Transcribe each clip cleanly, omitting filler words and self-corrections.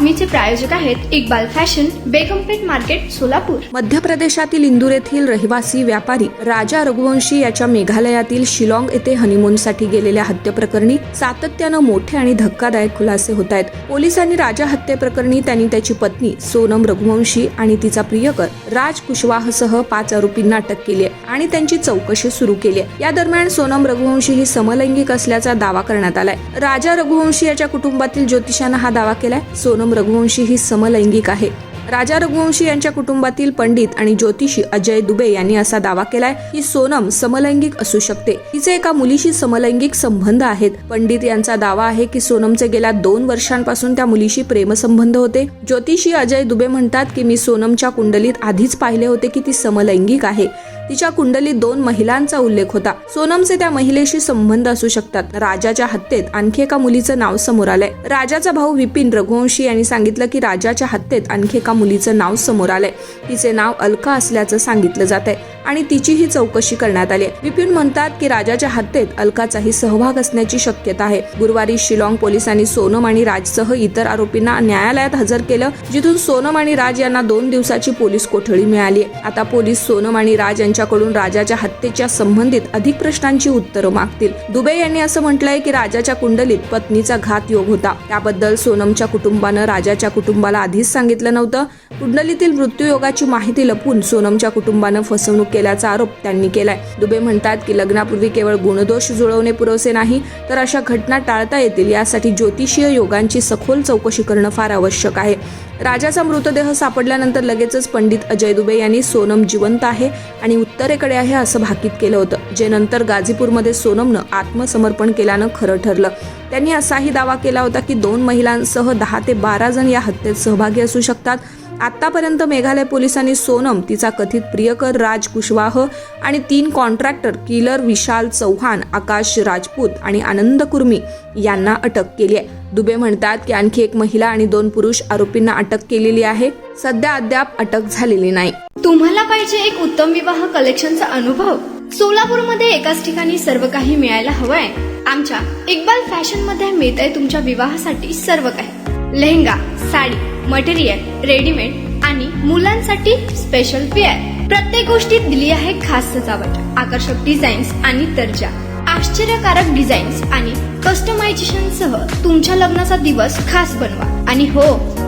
बातमीचे प्रायोजक आहेत Iqbal fashion, बेगमपेठ market, Solapur. मध्य प्रदेशातील इंदूर येथील रहिवासी व्यापारी राजा रघुवंशी याच्या मेघालयातील शिलाँग येथे हनीमूनसाठी गेलेल्या हत्येप्रकरणी सातत्यानं मोठे आणि धक्कादायक खुलासे होत आहेत। पोलिसांनी राजा हत्येप्रकरणी त्यांनी त्याची पत्नी सोनम रघुवंशी आणि तिचा प्रियकर राज कुशवाहसह 5 आरोपींना अटक केली आहे आणि त्यांची चौकशी सुरू केली आहे। या दरम्यान सोनम रघुवंशी ही समलैंगिक असल्याचा दावा करण्यात आलाय। राजा रघुवंशी याच्या कुटुंबातील ज्योतिषानं हा दावा केलाय। सोनम रघुवंशी ही समलैंगिक आहे। राजा रघुवंशी यांच्या कुटुंबातील पंडित आणि ज्योतिषी अजय दुबे यांनी असा दावा केलाय की सोनम समलैंगिक असू शकते। तिचे एका मुलीशी समलैंगिक संबंध आहेत। पंडित यांचा दावा आहे की सोनमचे गेल्या 2 वर्षांपासून त्या मुलीशी प्रेमसंबंध होते। ज्योतिषी अजय दुबे म्हणतात की मी सोनमच्या कुंडलीत आधीच पाहिले होते की ती समलैंगिक आहे। तिच्या कुंडलीत 2 महिलांचा उल्लेख होता। सोनमचे त्या महिलेशी संबंध असू शकतात। राजाच्या हत्येत आणखी एका मुलीचं नाव समोर आलंय। राजाचा भाऊ विपिन रघुवंशी यांनी सांगितलं की राजाच्या हत्येत आणखी एका मुलीचं नाव समोर आलंय। तिचे नाव अलका असल्याचं सांगितलं जात आहे आणि तिचीही चौकशी करण्यात आली आहे। विपिन म्हणतात की राजाच्या हत्येत अलकाचाही सहभाग असण्याची शक्यता आहे। गुरुवारी शिलाँग पोलिसांनी सोनम आणि राजसह इतर आरोपींना न्यायालयात हजर केलं, जिथून सोनम आणि राज यांना 2 दिवसाची पोलीस कोठडी मिळाली आहे। आता पोलीस सोनम आणि राज यांच्याकडून राजाच्या हत्येच्या संबंधित अधिक प्रश्नांची उत्तरं मागतील। दुबे यांनी असं म्हटलंय की राजाच्या कुंडलीत पत्नीचा घात योग होता। त्याबद्दल सोनमच्या कुटुंबानं राजाच्या कुटुंबाला आधीच सांगितलं नव्हतं। कुंडलीतील मृत्यूयोगाची माहिती लपवून सोनमच्या कुटुंबानं फसवणूक केल्याचा आरोप त्यांनी केलाय। दुबे म्हणतात की लग्नापूर्वी केवळ गुणदोष जुळवणे पुरेसे नाही, तर अशा घटना टाळता येतील यासाठी ज्योतिषीय योगांची सखोल चौकशी करणं फार आवश्यक आहे। राजाचा मृतदेह सापडल्यानंतर लगेचच पंडित अजय दुबे यांनी सोनम जिवंत आहे आणि उत्तरेकडे आहे असं भाकीत केलं होतं, जे नंतर गाझीपूरमध्ये सोनमनं आत्मसमर्पण केल्यानं खरं ठरलं। त्यांनी असाही दावा केला होता की 2 महिलांसह 10 ते 12 जण या हत्येत सहभागी असू शकतात। आतापर्यंत मेघालय पोलिसांनी सोनम, तिचा कथित प्रियकर राज कुशवाह आणि 3 कॉन्ट्रॅक्टर किलर विशाल चौहान, आकाश राजपूत आणि आनंद कुर्मी यांना अटक केली आहे। दुबे म्हणतात की आणखी 1 महिला आणि 2 पुरुष आरोपींना अटक केलेली आहे। सध्या अद्याप अटक झालेली नाही। तुम्हाला पाहिजे एक उत्तम विवाह कलेक्शनचा अनुभव? सोलापूरमध्ये एकाच ठिकाणी सर्व काही मिळायला हवंय? आमच्या इक्बाल फॅशन मध्ये मिळतंय तुमच्या विवाहासाठी सर्व काही। लेहंगा, साडी, मटेरियल, रेडीमेड आणि मुलांसाठी स्पेशल वेअर। प्रत्येक गोष्टीत दिली आहे खास सजावट, आकर्षक डिझाईन्स आणि दर्जा, आश्चर्यकारक डिझाईन्स आणि कस्टमायझेशन सह तुमच्या लग्नाचा दिवस खास बनवा। आणि हो,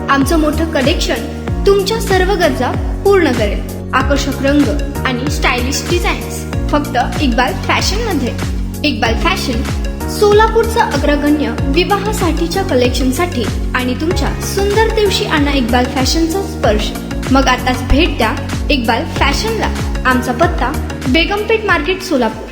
आमचं मोठं कलेक्शन तुमच्या सर्व गरजा पूर्ण करेल। आकर्षक रंग आणि स्टायलिश डिझाईन्स फक्त इक्बाल फॅशन मध्ये। इक्बाल फॅशन सोलापूरचा अग्रगण्य विवाहासाठीच्या कलेक्शनसाठी आणि तुमच्या सुंदर दिवशी आणा इक्बाल फॅशनचा स्पर्श। मग आताच भेट द्या इक्बाल फॅशनला। आमचा पत्ता बेगमपेठ मार्केट, सोलापूर।